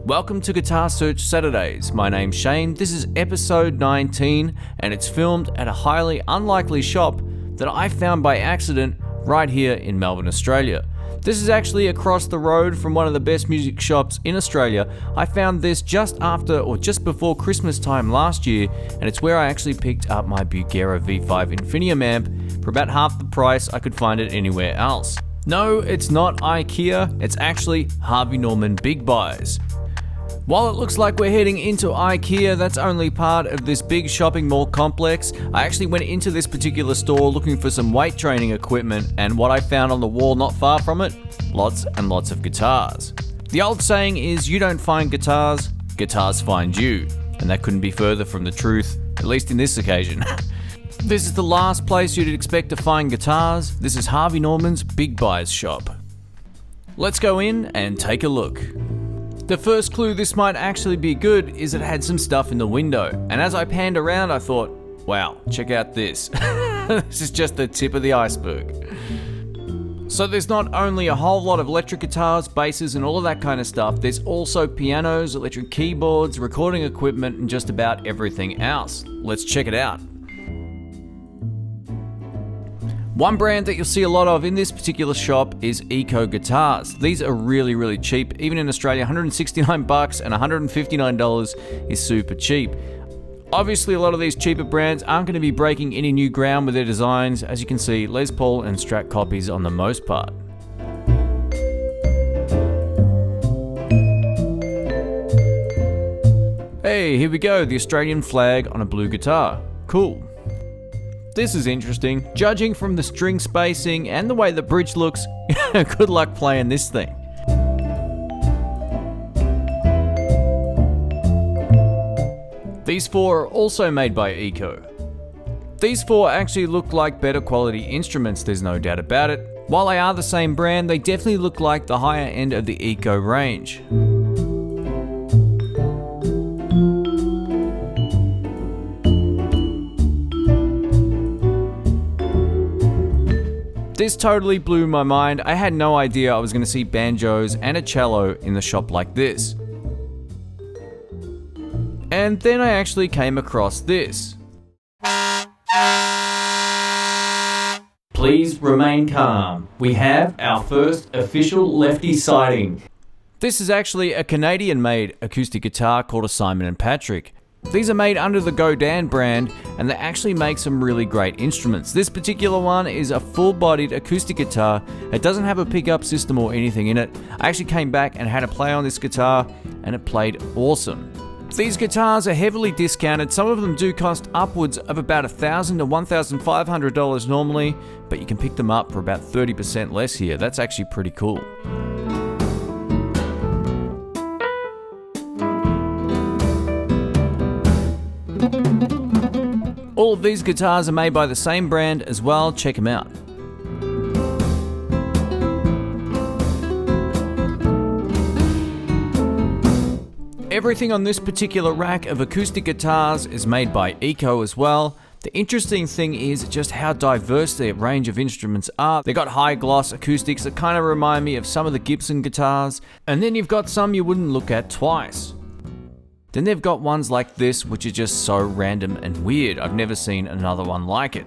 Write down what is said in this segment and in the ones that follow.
Welcome to Guitar Search Saturdays. My name's Shane. This is episode 19 and it's filmed at a highly unlikely shop that I found by accident right here in Melbourne, Australia. This is actually across the road from one of the best music shops in Australia. I found this just after or just before Christmas time last year, and it's where I actually picked up my Bugera V5 Infinium amp for about half the price I could find it anywhere else. No, it's not IKEA, it's actually Harvey Norman Big Buys. While it looks like we're heading into IKEA, that's only part of this big shopping mall complex. I actually went into this particular store looking for some weight training equipment, and what I found on the wall not far from it, lots and lots of guitars. The old saying is, you don't find guitars, guitars find you. And that couldn't be further from the truth, at least in this occasion. This is the last place you'd expect to find guitars. This is Harvey Norman's Big Buys shop. Let's go in and take a look. The first clue this might actually be good is it had some stuff in the window, and as I panned around I thought, wow, check out this. This is just the tip of the iceberg. So there's not only a whole lot of electric guitars, basses and all of that kind of stuff, there's also pianos, electric keyboards, recording equipment and just about everything else. Let's check it out. One brand that you'll see a lot of in this particular shop is Eco guitars. These are really cheap. Even in Australia, $169 and $159 is super cheap. Obviously, a lot of these cheaper brands aren't going to be breaking any new ground with their designs. As you can see, Les Paul and Strat copies on the most part. Hey, here we go, the Australian flag on a blue guitar. Cool. This is interesting. Judging from the string spacing and the way the bridge looks, good luck playing this thing. These four are also made by Eco. These four actually look like better quality instruments, there's no doubt about it. While they are the same brand, they definitely look like the higher end of the Eco range. This totally blew my mind. I had no idea I was going to see banjos and a cello in the shop like this. And then I actually came across this. Please remain calm. We have our first official lefty sighting. This is actually a Canadian-made acoustic guitar called a Simon & Patrick. These are made under the Godin brand and they actually make some really great instruments. This particular one is a full-bodied acoustic guitar. It doesn't have a pickup system or anything in it. I actually came back and had a play on this guitar and it played awesome. These guitars are heavily discounted. Some of them do cost upwards of about $1,000 to $1,500 normally, but you can pick them up for about 30% less here. That's actually pretty cool. All of these guitars are made by the same brand as well, check them out. Everything on this particular rack of acoustic guitars is made by Eco as well. The interesting thing is just how diverse their range of instruments are. They got high gloss acoustics that kind of remind me of some of the Gibson guitars, and then you've got some you wouldn't look at twice. Then they've got ones like this, which are just so random and weird. I've never seen another one like it.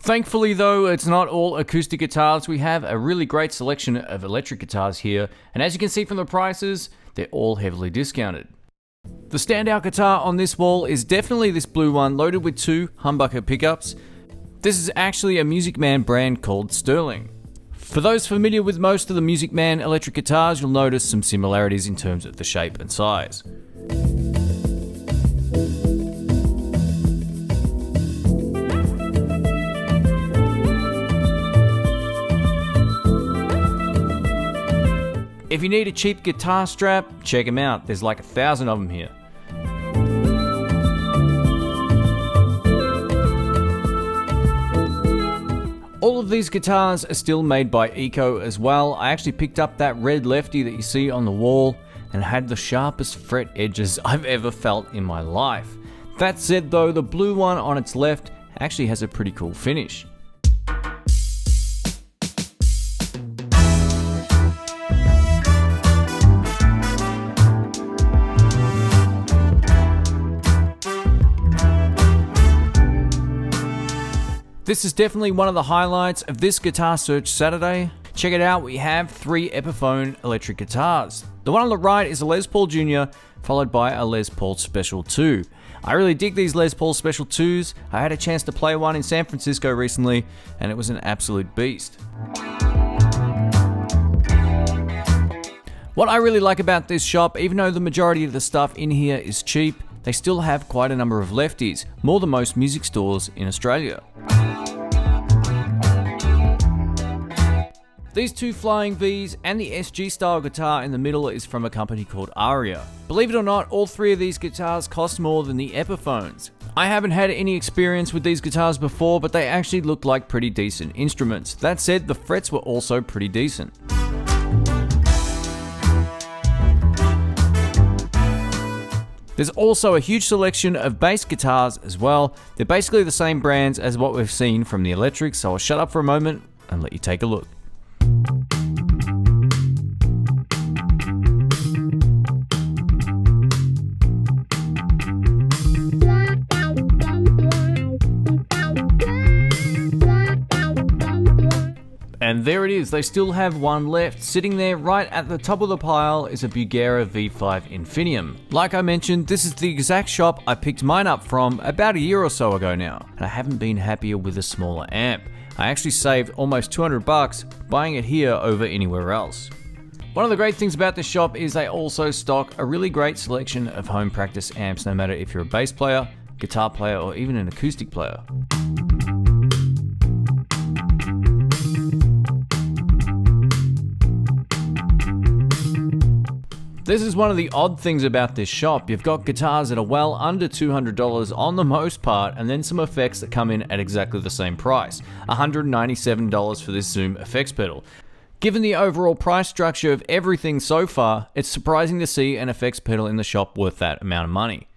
Thankfully though, it's not all acoustic guitars. We have a really great selection of electric guitars here, and as you can see from the prices, they're all heavily discounted. The standout guitar on this wall is definitely this blue one, loaded with two humbucker pickups. This is actually a Music Man brand called Sterling. For those familiar with most of the Music Man electric guitars, you'll notice some similarities in terms of the shape and size. If you need a cheap guitar strap, check them out. There's like 1,000 of them here. All of these guitars are still made by Eco as well. I actually picked up that red lefty that you see on the wall and had the sharpest fret edges I've ever felt in my life. That said though, the blue one on its left actually has a pretty cool finish. This is definitely one of the highlights of this Guitar Search Saturday. Check it out, we have 3 Epiphone electric guitars. The one on the right is a Les Paul Jr., followed by a Les Paul Special 2. I really dig these Les Paul Special 2s. I had a chance to play one in San Francisco recently, and it was an absolute beast. What I really like about this shop, even though the majority of the stuff in here is cheap, they still have quite a number of lefties, more than most music stores in Australia. These 2 Flying Vs and the SG style guitar in the middle is from a company called Aria. Believe it or not, all 3 of these guitars cost more than the Epiphones. I haven't had any experience with these guitars before, but they actually look like pretty decent instruments. That said, the frets were also pretty decent. There's also a huge selection of bass guitars as well. They're basically the same brands as what we've seen from the electrics, so I'll shut up for a moment and let you take a look. And there it is, they still have one left. Sitting there right at the top of the pile is a Bugera V5 Infinium. Like I mentioned, this is the exact shop I picked mine up from about a year or so ago now, and I haven't been happier with a smaller amp. I actually saved almost $200 buying it here over anywhere else. One of the great things about this shop is they also stock a really great selection of home practice amps, no matter if you're a bass player, guitar player, or even an acoustic player. This is one of the odd things about this shop. You've got guitars that are well under $200 on the most part, and then some effects that come in at exactly the same price, $197 for this Zoom effects pedal. Given the overall price structure of everything so far, it's surprising to see an effects pedal in the shop worth that amount of money.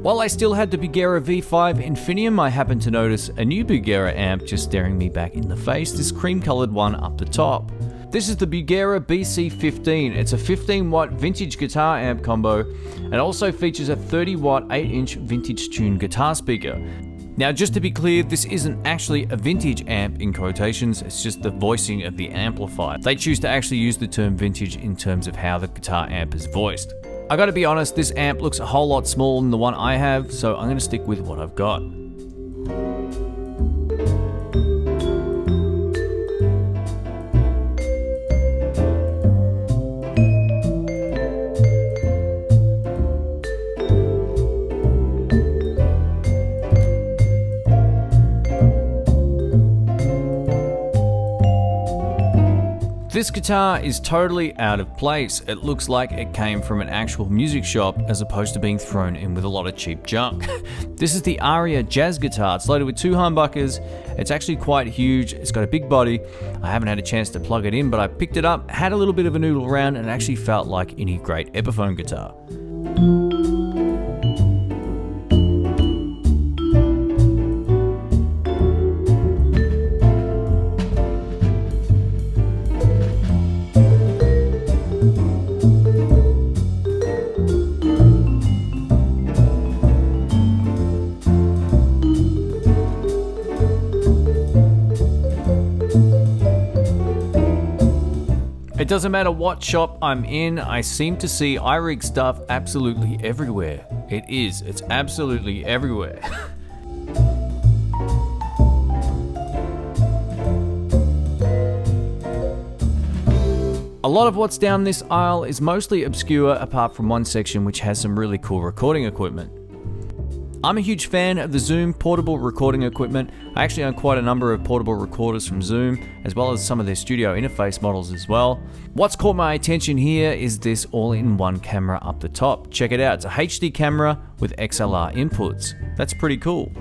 While I still had the Bugera V5 Infinium, I happened to notice a new Bugera amp just staring me back in the face, this cream-colored one up the top. This is the Bugera BC15. It's a 15-watt vintage guitar amp combo, and also features a 30-watt 8-inch vintage tuned guitar speaker. Now, just to be clear, this isn't actually a vintage amp in quotations, it's just the voicing of the amplifier. They choose to actually use the term vintage in terms of how the guitar amp is voiced. I gotta be honest, this amp looks a whole lot smaller than the one I have, so I'm gonna stick with what I've got. This guitar is totally out of place. It looks like it came from an actual music shop as opposed to being thrown in with a lot of cheap junk. This is the Aria jazz guitar. It's loaded with 2 humbuckers. It's actually quite huge. It's got a big body. I haven't had a chance to plug it in, but I picked it up, had a little bit of a noodle around, and it actually felt like any great Epiphone guitar. It doesn't matter what shop I'm in, I seem to see iRig stuff absolutely everywhere. It's absolutely everywhere. A lot of what's down this aisle is mostly obscure apart from one section which has some really cool recording equipment. I'm a huge fan of the Zoom portable recording equipment. I actually own quite a number of portable recorders from Zoom, as well as some of their studio interface models as well. What's caught my attention here is this all-in-one camera up the top. Check it out, it's a HD camera with XLR inputs. That's pretty cool.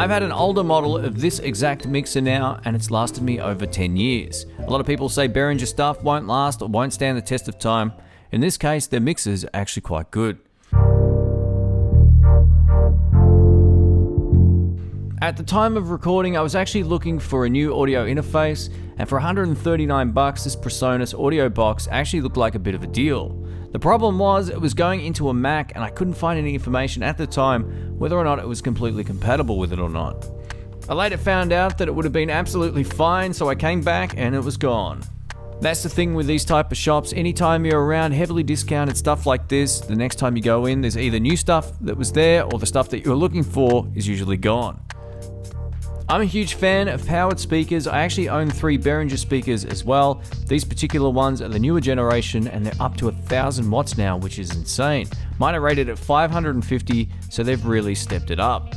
I've had an older model of this exact mixer now, and it's lasted me over 10 years. A lot of people say Behringer stuff won't last or won't stand the test of time. In this case, their mixers are actually quite good. At the time of recording, I was actually looking for a new audio interface, and for $139, this PreSonus audio box actually looked like a bit of a deal. The problem was, it was going into a Mac, and I couldn't find any information at the time whether or not it was completely compatible with it or not. I later found out that it would have been absolutely fine, so I came back and it was gone. That's the thing with these type of shops. Anytime you're around heavily discounted stuff like this, the next time you go in, there's either new stuff that was there or the stuff that you're looking for is usually gone. I'm a huge fan of powered speakers. I actually own 3 Behringer speakers as well. These particular ones are the newer generation, and they're up to 1,000 watts now, which is insane. Mine are rated at 550, so they've really stepped it up.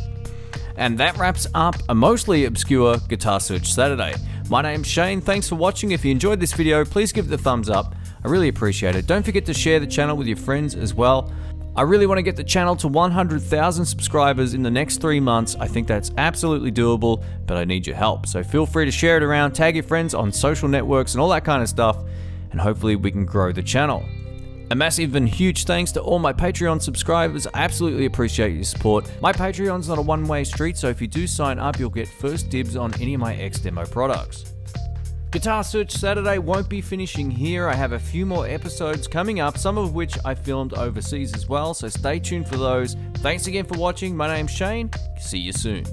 And that wraps up a mostly obscure Guitar Search Saturday. My name's Shane, thanks for watching. If you enjoyed this video, please give it a thumbs up. I really appreciate it. Don't forget to share the channel with your friends as well. I really want to get the channel to 100,000 subscribers in the next 3 months. I think that's absolutely doable, but I need your help. So feel free to share it around, tag your friends on social networks and all that kind of stuff, and hopefully we can grow the channel. A massive and huge thanks to all my Patreon subscribers. I absolutely appreciate your support. My Patreon's not a one-way street, so if you do sign up, you'll get first dibs on any of my X-Demo products. Guitar Search Saturday won't be finishing here. I have a few more episodes coming up, some of which I filmed overseas as well, so stay tuned for those. Thanks again for watching. My name's Shane. See you soon.